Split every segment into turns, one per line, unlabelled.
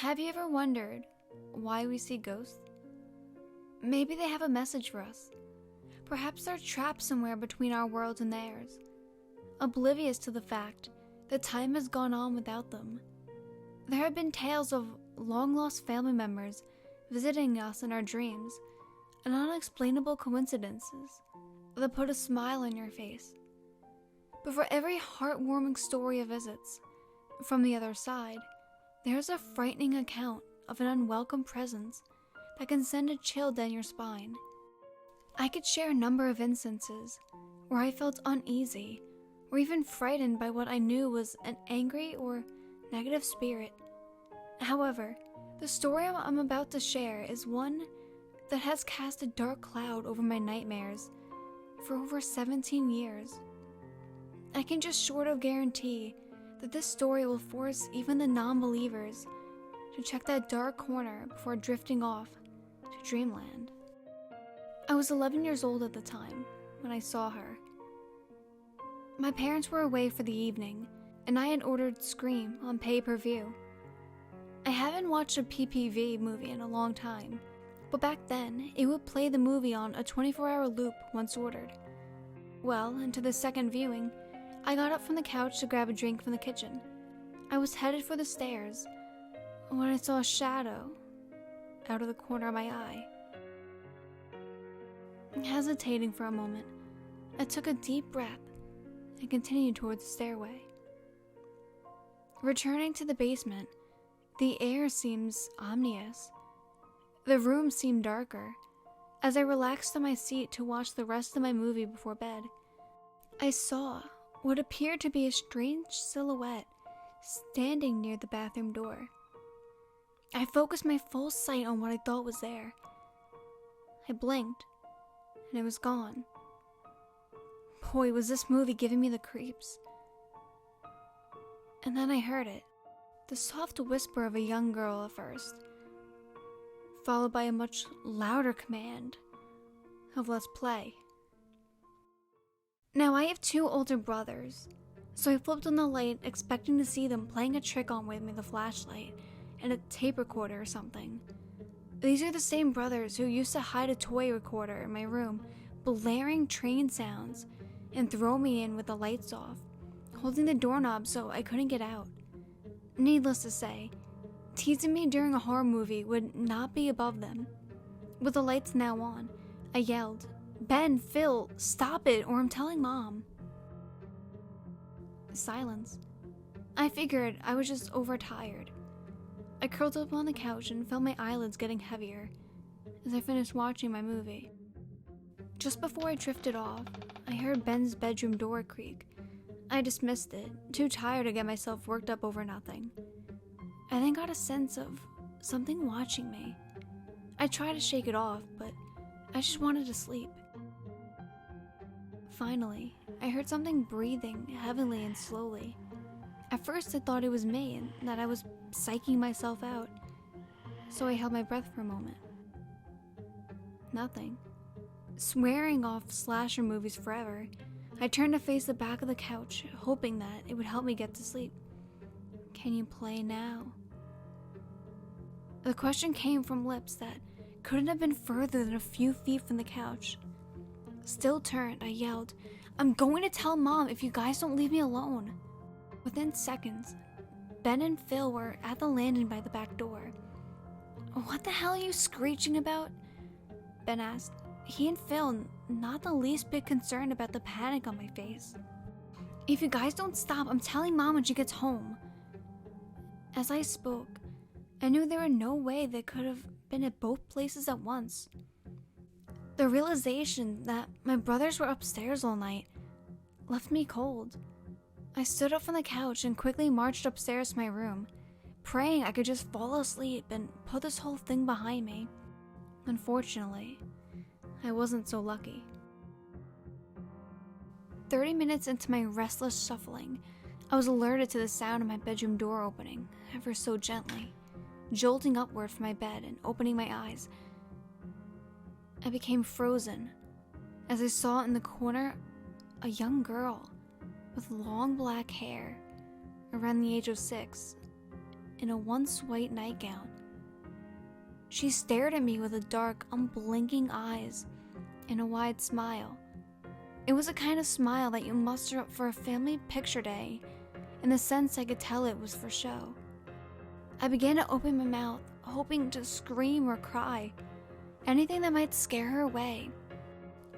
Have you ever wondered why we see ghosts? Maybe they have a message for us. Perhaps they're trapped somewhere between our worlds and theirs, oblivious to the fact that time has gone on without them. There have been tales of long-lost family members visiting us in our dreams, and unexplainable coincidences that put a smile on your face. But for every heartwarming story of visits from the other side, there's a frightening account of an unwelcome presence that can send a chill down your spine. I could share a number of instances where I felt uneasy or even frightened by what I knew was an angry or negative spirit. However, the story I'm about to share is one that has cast a dark cloud over my nightmares for over 17 years. I can just short of guarantee that this story will force even the non-believers to check that dark corner before drifting off to dreamland. I was 11 years old at the time when I saw her. My parents were away for the evening, and I had ordered Scream on pay-per-view. I haven't watched a PPV movie in a long time, but back then, it would play the movie on a 24-hour loop once ordered. Well, into the second viewing, I got up from the couch to grab a drink from the kitchen. I was headed for the stairs when I saw a shadow out of the corner of my eye. Hesitating for a moment, I took a deep breath and continued towards the stairway. Returning to the basement, the air seems ominous. The room seemed darker. As I relaxed on my seat to watch the rest of my movie before bed, I saw what appeared to be a strange silhouette standing near the bathroom door. I focused my full sight on what I thought was there. I blinked, and it was gone. Boy, was this movie giving me the creeps. And then I heard it, the soft whisper of a young girl at first, followed by a much louder command of "let's play." Now I have 2 older brothers, so I flipped on the light expecting to see them playing a trick on with me with a flashlight and a tape recorder or something. These are the same brothers who used to hide a toy recorder in my room, blaring train sounds, and throw me in with the lights off, holding the doorknob so I couldn't get out. Needless to say, teasing me during a horror movie would not be above them. With the lights now on, I yelled, "Ben, Phil, stop it, or I'm telling Mom." Silence. I figured I was just overtired. I curled up on the couch and felt my eyelids getting heavier as I finished watching my movie. Just before I drifted off, I heard Ben's bedroom door creak. I dismissed it, too tired to get myself worked up over nothing. I then got a sense of something watching me. I tried to shake it off, but I just wanted to sleep. Finally, I heard something breathing heavily and slowly. At first I thought it was me and that I was psyching myself out, so I held my breath for a moment. Nothing. Swearing off slasher movies forever, I turned to face the back of the couch, hoping that it would help me get to sleep. "Can you play now?" The question came from lips that couldn't have been further than a few feet from the couch. Still turned, I yelled, "I'm going to tell Mom if you guys don't leave me alone." Within seconds, Ben and Phil were at the landing by the back door. "What the hell are you screeching about?" Ben asked. He and Phil not the least bit concerned about the panic on my face. "If you guys don't stop, I'm telling Mom when she gets home." As I spoke, I knew there were no way they could have been at both places at once. The realization that my brothers were upstairs all night left me cold. I stood up from the couch and quickly marched upstairs to my room, praying I could just fall asleep and put this whole thing behind me. Unfortunately, I wasn't so lucky. 30 minutes into my restless shuffling, I was alerted to the sound of my bedroom door opening, ever so gently. Jolting upward from my bed and opening my eyes, I became frozen as I saw in the corner a young girl with long black hair around the age of 6 in a once white nightgown. She stared at me with a dark, unblinking eyes and a wide smile. It was a kind of smile that you muster up for a family picture day, in the sense I could tell it was for show. I began to open my mouth, hoping to scream or cry, anything that might scare her away.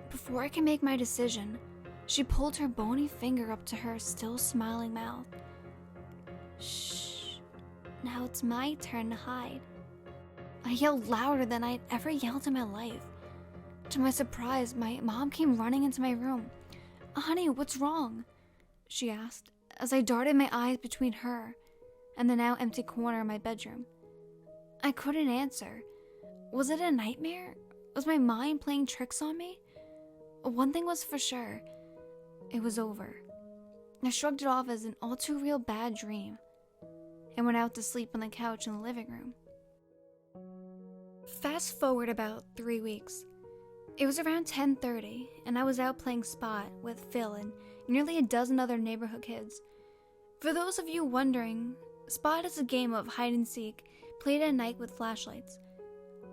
Before I could make my decision, she pulled her bony finger up to her still smiling mouth. Shh, now it's my turn to hide. I yelled louder than I'd ever yelled in my life. To my surprise, my mom came running into my room. "Honey, what's wrong?" she asked, as I darted my eyes between her and the now empty corner of my bedroom. I couldn't answer. Was it a nightmare? Was my mind playing tricks on me? One thing was for sure. It was over. I shrugged it off as an all too real bad dream and went out to sleep on the couch in the living room. Fast forward about 3 weeks. It was around 10:30, and I was out playing Spot with Phil and nearly a dozen other neighborhood kids. For those of you wondering, Spot is a game of hide-and-seek played at night with flashlights.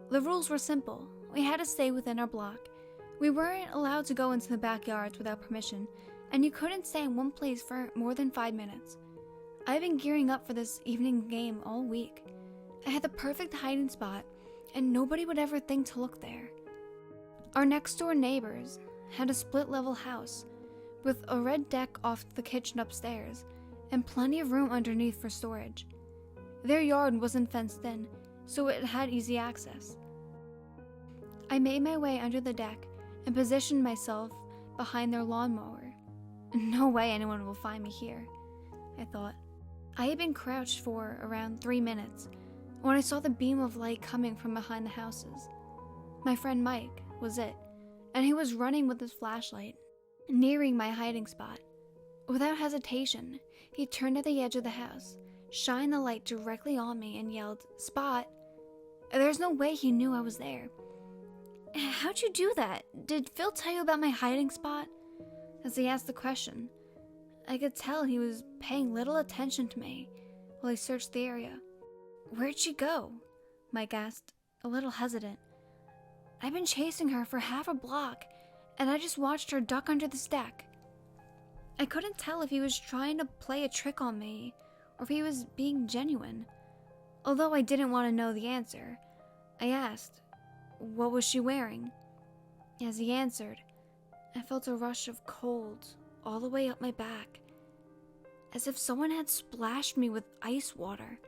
The rules were simple. We had to stay within our block. We weren't allowed to go into the backyards without permission, and you couldn't stay in one place for more than 5 minutes. I've been gearing up for this evening game all week. I had the perfect hiding spot, and nobody would ever think to look there. Our next-door neighbors had a split-level house with a red deck off the kitchen upstairs and plenty of room underneath for storage. Their yard wasn't fenced in, so it had easy access. I made my way under the deck and positioned myself behind their lawnmower. No way anyone will find me here, I thought. I had been crouched for around 3 minutes when I saw the beam of light coming from behind the houses. My friend Mike was it, and he was running with his flashlight, nearing my hiding spot. Without hesitation, he turned at the edge of the house, shined the light directly on me, and yelled, "Spot!" There's no way he knew I was there. "How'd you do that? Did Phil tell you about my hiding spot?" As he asked the question, I could tell he was paying little attention to me while he searched the area. "Where'd she go?" Mike asked, a little hesitant. "I've been chasing her for half a block, and I just watched her duck under this deck." I couldn't tell if he was trying to play a trick on me or if he was being genuine. Although I didn't want to know the answer, I asked, "What was she wearing?" As he answered, I felt a rush of cold all the way up my back, as if someone had splashed me with ice water.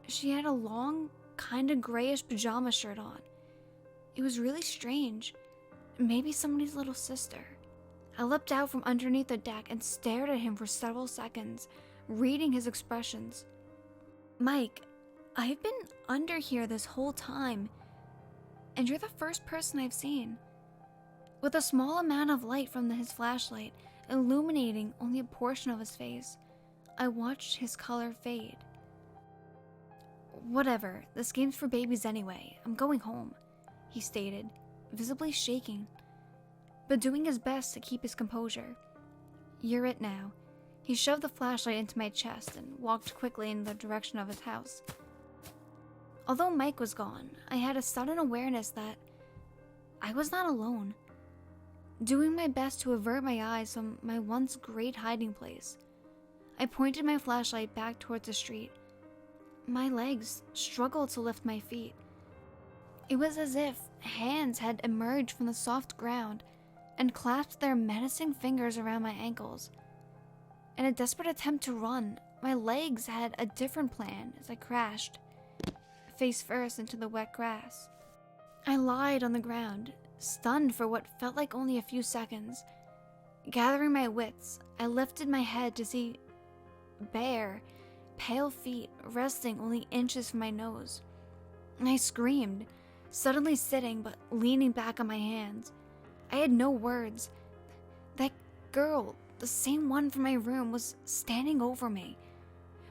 She had a long, kind of grayish pajama shirt on. It was really strange. Maybe somebody's little sister. I leapt out from underneath the deck and stared at him for several seconds, reading his expressions. "Mike, I've been under here this whole time, and you're the first person I've seen." With a small amount of light from his flashlight illuminating only a portion of his face, I watched his color fade. "Whatever, this game's for babies anyway. I'm going home," he stated, visibly shaking, but doing his best to keep his composure. "You're it now." He shoved the flashlight into my chest and walked quickly in the direction of his house. Although Mike was gone, I had a sudden awareness that I was not alone. Doing my best to avert my eyes from my once great hiding place, I pointed my flashlight back towards the street. My legs struggled to lift my feet. It was as if hands had emerged from the soft ground and clasped their menacing fingers around my ankles. In a desperate attempt to run, my legs had a different plan as I crashed, face first, into the wet grass. I lied on the ground, stunned for what felt like only a few seconds. Gathering my wits, I lifted my head to see bare, pale feet resting only inches from my nose. I screamed, suddenly sitting but leaning back on my hands. I had no words. That girl, the same one from my room, was standing over me.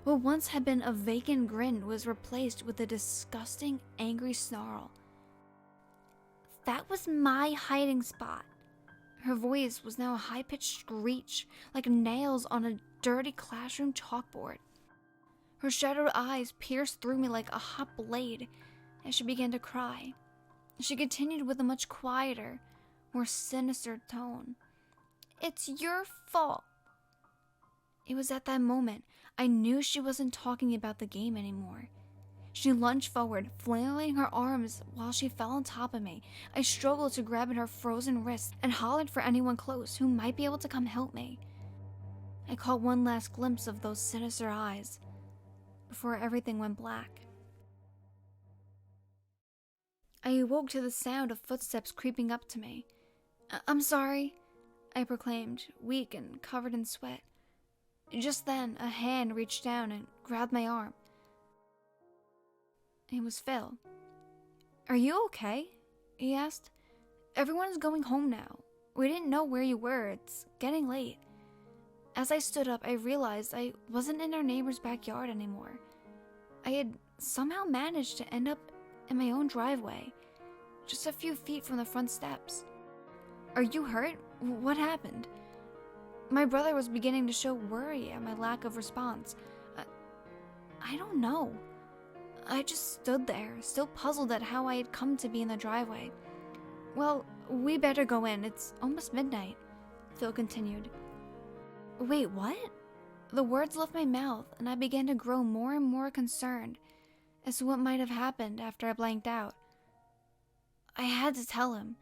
What once had been a vacant grin was replaced with a disgusting, angry snarl. "That was my hiding spot." Her voice was now a high-pitched screech, like nails on a dirty classroom chalkboard. Her shadowed eyes pierced through me like a hot blade as she began to cry. She continued with a much quieter, more sinister tone. "It's your fault." It was at that moment I knew she wasn't talking about the game anymore. She lunged forward, flailing her arms while she fell on top of me. I struggled to grab at her frozen wrist and hollered for anyone close who might be able to come help me. I caught one last glimpse of those sinister eyes before everything went black. I awoke to the sound of footsteps creeping up to me. "I'm sorry," I proclaimed, weak and covered in sweat. Just then, a hand reached down and grabbed my arm. It was Phil. "Are you okay?" he asked. "Everyone's going home now. We didn't know where you were. It's getting late." As I stood up, I realized I wasn't in our neighbor's backyard anymore. I had somehow managed to end up in my own driveway, just a few feet from the front steps. "Are you hurt? What happened?" My brother was beginning to show worry at my lack of response. I don't know. I just stood there, still puzzled at how I had come to be in the driveway. "Well, we better go in. It's almost midnight," Phil continued. Wait, what? The words left my mouth, and I began to grow more and more concerned as to what might have happened after I blanked out. I had to tell him.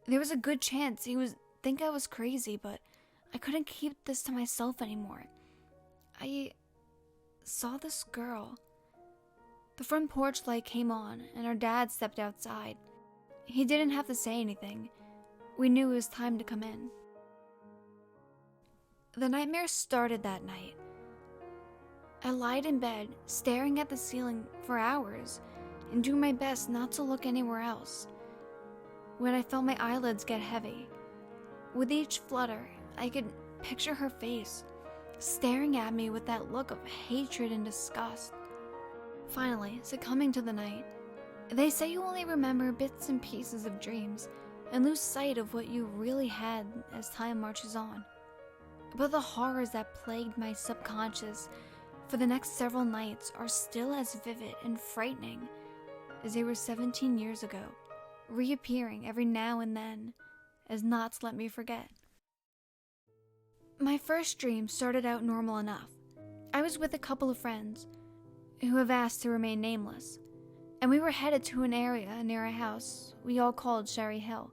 There was a good chance he would think I was crazy, but I couldn't keep this to myself anymore. I saw this girl. The front porch light came on, and our dad stepped outside. He didn't have to say anything. We knew it was time to come in. The nightmare started that night. I lied in bed, staring at the ceiling for hours, and doing my best not to look anywhere else, when I felt my eyelids get heavy. With each flutter, I could picture her face, staring at me with that look of hatred and disgust. Finally, succumbing to the night, they say you only remember bits and pieces of dreams and lose sight of what you really had as time marches on. But the horrors that plagued my subconscious for the next several nights are still as vivid and frightening as they were 17 years ago, reappearing every now and then as not to let me forget. My first dream started out normal enough. I was with a couple of friends who have asked to remain nameless, and we were headed to an area near a house we all called Sherry Hill.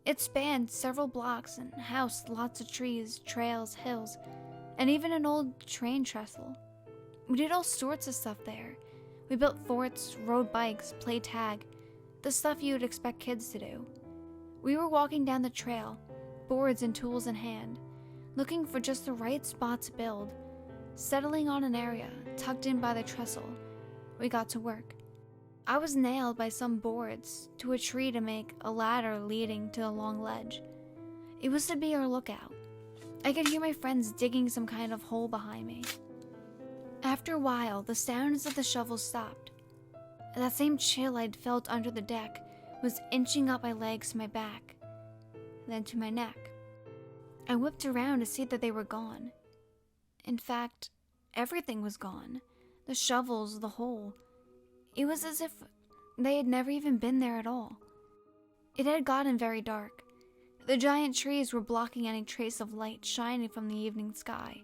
It spanned several blocks and housed lots of trees, trails, hills, and even an old train trestle. We did all sorts of stuff there. We built forts, rode bikes, played tag, the stuff you would expect kids to do. We were walking down the trail, boards and tools in hand, looking for just the right spot to build. Settling on an area tucked in by the trestle, we got to work. I was nailed by some boards to a tree to make a ladder leading to a long ledge. It was to be our lookout. I could hear my friends digging some kind of hole behind me. After a while, the sounds of the shovel stopped. That same chill I'd felt under the deck was inching up my legs to my back, then to my neck. I whipped around to see that they were gone. In fact, everything was gone. The shovels, the hole. It was as if they had never even been there at all. It had gotten very dark. The giant trees were blocking any trace of light shining from the evening sky.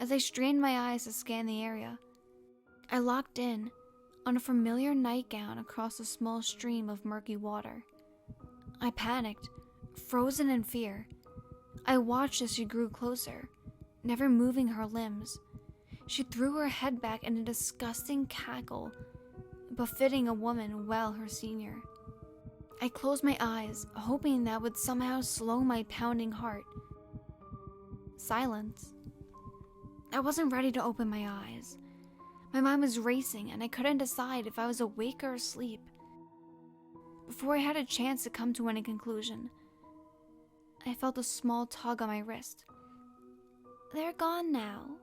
As I strained my eyes to scan the area, I locked in on a familiar nightgown across a small stream of murky water. I panicked, frozen in fear. I watched as she grew closer, never moving her limbs. She threw her head back in a disgusting cackle, befitting a woman well her senior. I closed my eyes, hoping that would somehow slow my pounding heart. Silence. I wasn't ready to open my eyes. My mind was racing, and I couldn't decide if I was awake or asleep. Before I had a chance to come to any conclusion, I felt a small tug on my wrist. "They're gone now.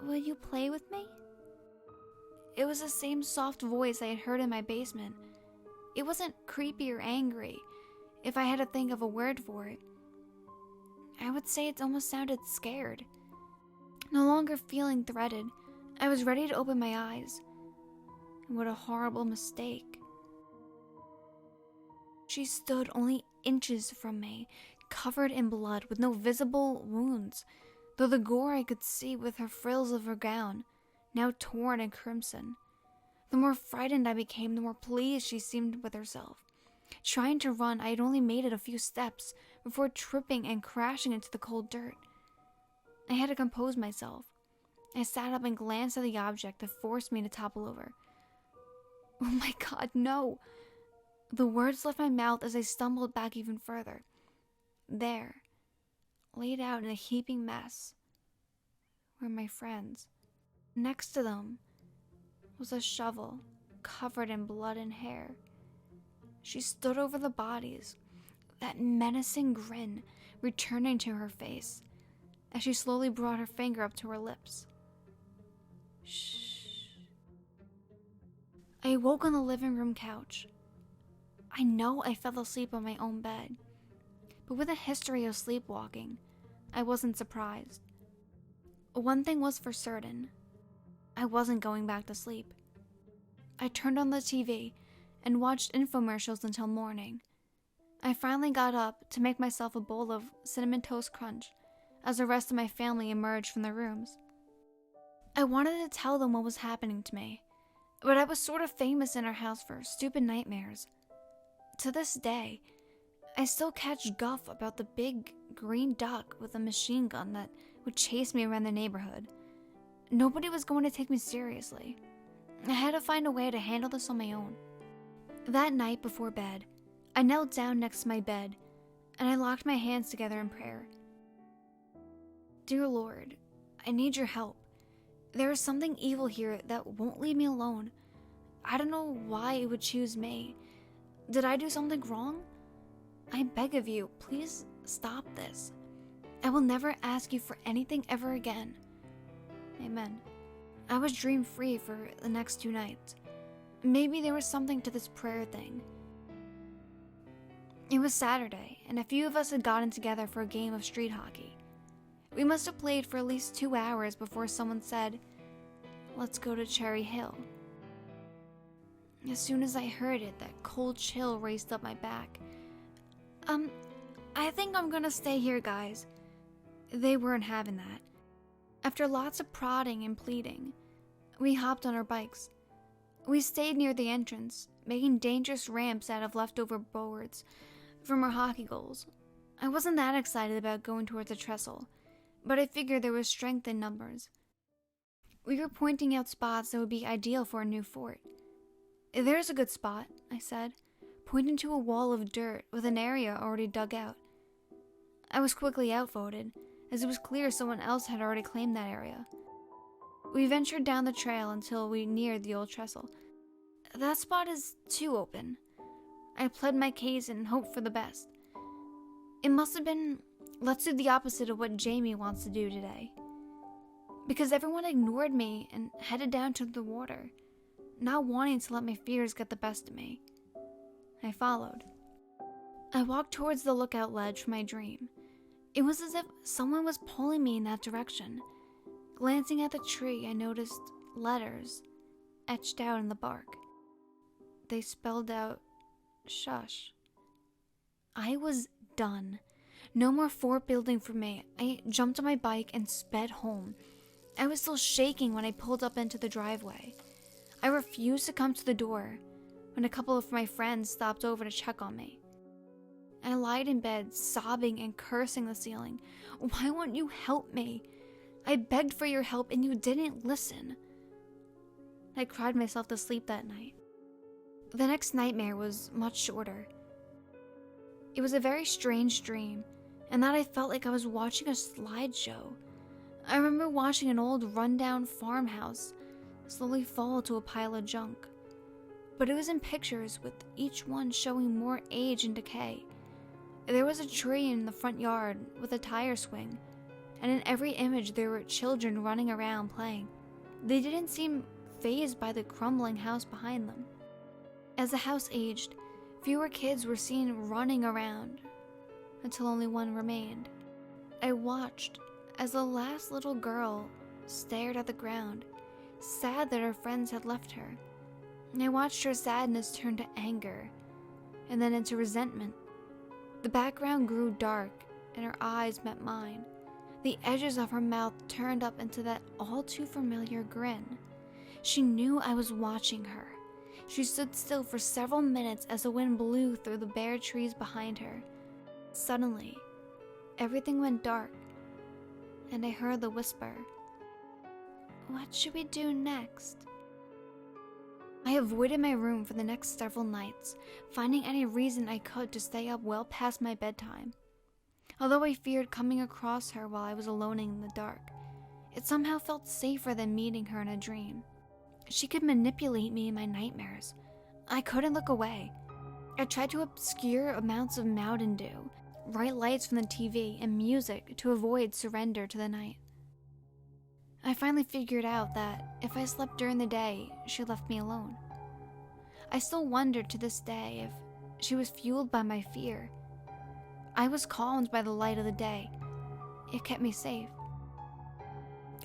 Will you play with me?" It was the same soft voice I had heard in my basement. It wasn't creepy or angry, if I had to think of a word for it. I would say it almost sounded scared. No longer feeling threatened, I was ready to open my eyes. And what a horrible mistake. She stood only inches from me, covered in blood with no visible wounds, though the gore I could see with her frills of her gown, now torn and crimson. The more frightened I became, the more pleased she seemed with herself. Trying to run, I had only made it a few steps before tripping and crashing into the cold dirt. I had to compose myself. I sat up and glanced at the object that forced me to topple over. Oh my God, no! The words left my mouth as I stumbled back even further. There, laid out in a heaping mess, were my friends. Next to them was a shovel covered in blood and hair. She stood over the bodies, that menacing grin returning to her face as she slowly brought her finger up to her lips. Shh. I awoke on the living room couch. I know I fell asleep on my own bed, but with a history of sleepwalking, I wasn't surprised. One thing was for certain. I wasn't going back to sleep. I turned on the TV and watched infomercials until morning. I finally got up to make myself a bowl of Cinnamon Toast Crunch as the rest of my family emerged from their rooms. I wanted to tell them what was happening to me, but I was sort of famous in our house for stupid nightmares. To this day, I still catch guff about the big green duck with a machine gun that would chase me around the neighborhood. Nobody was going to take me seriously. I had to find a way to handle this on my own. That night before bed, I knelt down next to my bed and I locked my hands together in prayer. Dear Lord, I need your help. There is something evil here that won't leave me alone. I don't know why it would choose me. Did I do something wrong? I beg of you, please stop this. I will never ask you for anything ever again. Amen. I was dream-free for the next 2 nights. Maybe there was something to this prayer thing. It was Saturday, and a few of us had gotten together for a game of street hockey. We must have played for at least 2 hours before someone said, "Let's go to Cherry Hill." As soon as I heard it, that cold chill raced up my back. I think I'm gonna stay here, guys. They weren't having that. After lots of prodding and pleading, we hopped on our bikes. We stayed near the entrance, making dangerous ramps out of leftover boards from our hockey goals. I wasn't that excited about going towards the trestle, but I figured there was strength in numbers. We were pointing out spots that would be ideal for a new fort. "There's a good spot," I said, pointing to a wall of dirt with an area already dug out. I was quickly outvoted, as it was clear someone else had already claimed that area. We ventured down the trail until we neared the old trestle. "That spot is too open." I pled my case and hoped for the best. It must have been, let's do the opposite of what Jamie wants to do today. Because everyone ignored me and headed down to the water, not wanting to let my fears get the best of me. I followed. I walked towards the lookout ledge for my dream. It was as if someone was pulling me in that direction. Glancing at the tree, I noticed letters etched out in the bark. They spelled out, "Shush." I was done. No more fort building for me. I jumped on my bike and sped home. I was still shaking when I pulled up into the driveway. I refused to come to the door when a couple of my friends stopped over to check on me. I lied in bed, sobbing and cursing the ceiling. "Why won't you help me? I begged for your help and you didn't listen." I cried myself to sleep that night. The next nightmare was much shorter. It was a very strange dream, and that I felt like I was watching a slideshow. I remember watching an old rundown farmhouse slowly fall to a pile of junk. But it was in pictures, with each one showing more age and decay. There was a tree in the front yard with a tire swing, and in every image there were children running around playing. They didn't seem fazed by the crumbling house behind them. As the house aged, fewer kids were seen running around, until only one remained. I watched as the last little girl stared at the ground, sad that her friends had left her. I watched her sadness turn to anger, and then into resentment. The background grew dark, and her eyes met mine. The edges of her mouth turned up into that all-too-familiar grin. She knew I was watching her. She stood still for several minutes as the wind blew through the bare trees behind her. Suddenly, everything went dark, and I heard the whisper, "What should we do next?" I avoided my room for the next several nights, finding any reason I could to stay up well past my bedtime. Although I feared coming across her while I was alone in the dark, it somehow felt safer than meeting her in a dream. She could manipulate me in my nightmares. I couldn't look away. I tried to obscure amounts of Mountain Dew, bright lights from the TV, and music to avoid surrender to the night. I finally figured out that if I slept during the day, she left me alone. I still wonder to this day if she was fueled by my fear. I was calmed by the light of the day. It kept me safe.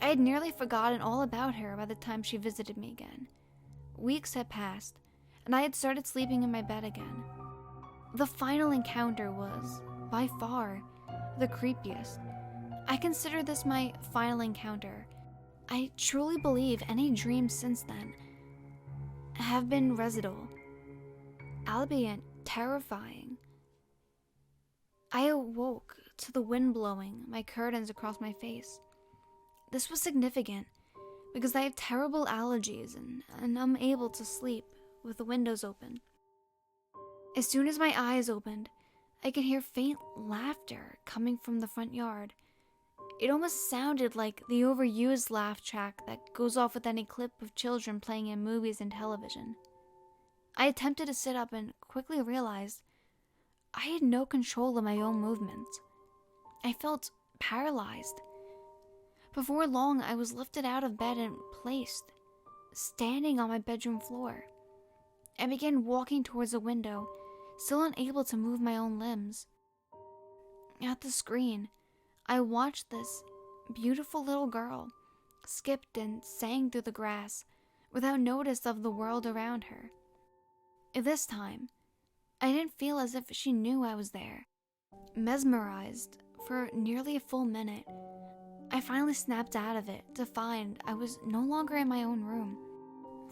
I had nearly forgotten all about her by the time she visited me again. Weeks had passed, and I had started sleeping in my bed again. The final encounter was, by far, the creepiest. I consider this my final encounter. I truly believe any dreams since then have been residual, albeit terrifying. I awoke to the wind blowing my curtains across my face. This was significant because I have terrible allergies and I'm unable to sleep with the windows open. As soon as my eyes opened, I could hear faint laughter coming from the front yard. It almost sounded like the overused laugh track that goes off with any clip of children playing in movies and television. I attempted to sit up and quickly realized I had no control of my own movements. I felt paralyzed. Before long, I was lifted out of bed and placed, standing on my bedroom floor. I began walking towards the window, still unable to move my own limbs. At the screen, I watched this beautiful little girl skipped and sang through the grass without notice of the world around her. This time, I didn't feel as if she knew I was there. Mesmerized for nearly a full minute, I finally snapped out of it to find I was no longer in my own room.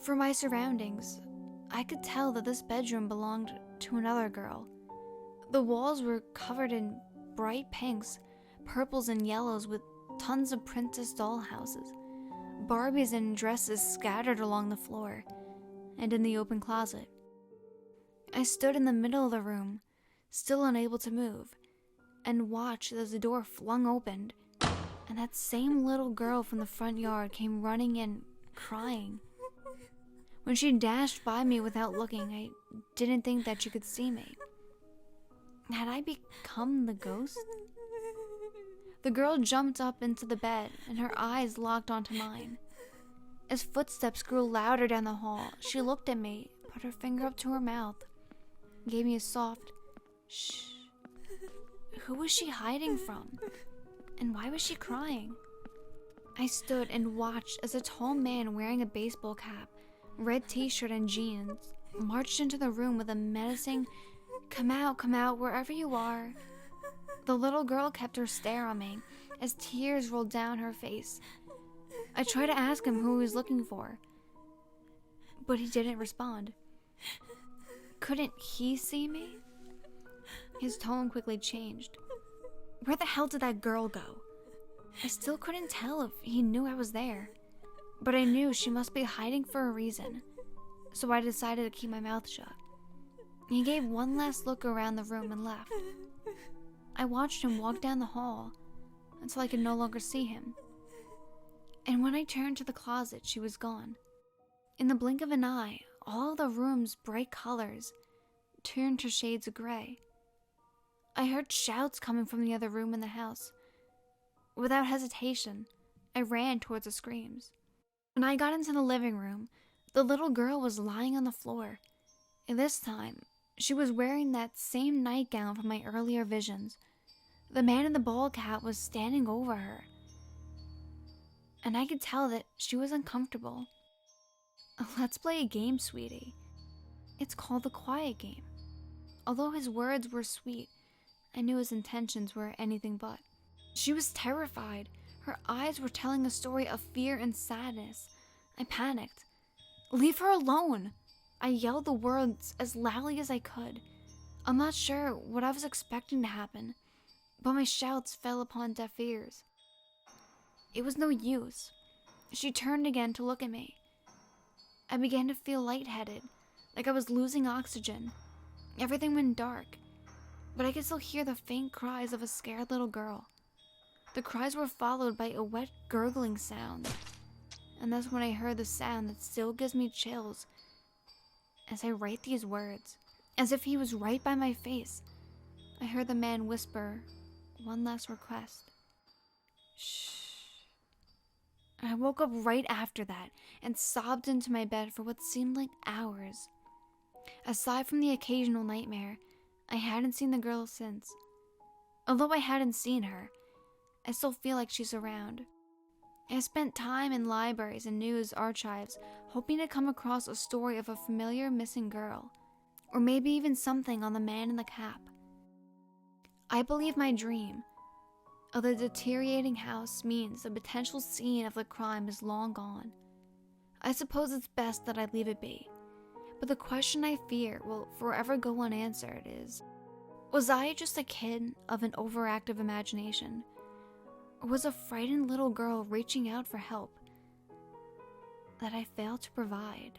From my surroundings, I could tell that this bedroom belonged to another girl. The walls were covered in bright pinks, purples, and yellows with tons of princess doll houses, Barbies and dresses scattered along the floor, and in the open closet. I stood in the middle of the room, still unable to move, and watched as the door flung open, and that same little girl from the front yard came running in, crying. When she dashed by me without looking, I didn't think that she could see me. Had I become the ghost? The girl jumped up into the bed, and her eyes locked onto mine. As footsteps grew louder down the hall, she looked at me, put her finger up to her mouth, gave me a soft, "Shh." Who was she hiding from? And why was she crying? I stood and watched as a tall man wearing a baseball cap, red t-shirt, and jeans marched into the room with a menacing, come out, wherever you are." The little girl kept her stare on me as tears rolled down her face. I tried to ask him who he was looking for, but he didn't respond. Couldn't he see me? His tone quickly changed. Where the hell did that girl go? I still couldn't tell if he knew I was there, but I knew she must be hiding for a reason, so I decided to keep my mouth shut. He gave one last look around the room and left. I watched him walk down the hall until I could no longer see him. And when I turned to the closet, she was gone. In the blink of an eye, all the room's bright colors turned to shades of gray. I heard shouts coming from the other room in the house. Without hesitation, I ran towards the screams. When I got into the living room, the little girl was lying on the floor. And this time, she was wearing that same nightgown from my earlier visions. The man in the bald cap was standing over her, and I could tell that she was uncomfortable. Let's play a game, sweetie. It's called the quiet game. Although his words were sweet, I knew his intentions were anything but. She was terrified. Her eyes were telling a story of fear and sadness. I panicked. Leave her alone! I yelled the words as loudly as I could. I'm not sure what I was expecting to happen, but my shouts fell upon deaf ears. It was no use. She turned again to look at me. I began to feel lightheaded, like I was losing oxygen. Everything went dark, but I could still hear the faint cries of a scared little girl. The cries were followed by a wet, gurgling sound, and that's when I heard the sound that still gives me chills as I write these words, as if he was right by my face. I heard the man whisper one last request. Shh. I woke up right after that and sobbed into my bed for what seemed like hours. Aside from the occasional nightmare, I hadn't seen the girl since. Although I hadn't seen her, I still feel like she's around. I spent time in libraries and news archives hoping to come across a story of a familiar missing girl, or maybe even something on the man in the cap. I believe my dream of the deteriorating house means the potential scene of the crime is long gone. I suppose it's best that I leave it be, but the question I fear will forever go unanswered is, was I just a kid of an overactive imagination? Or was a frightened little girl reaching out for help that I failed to provide?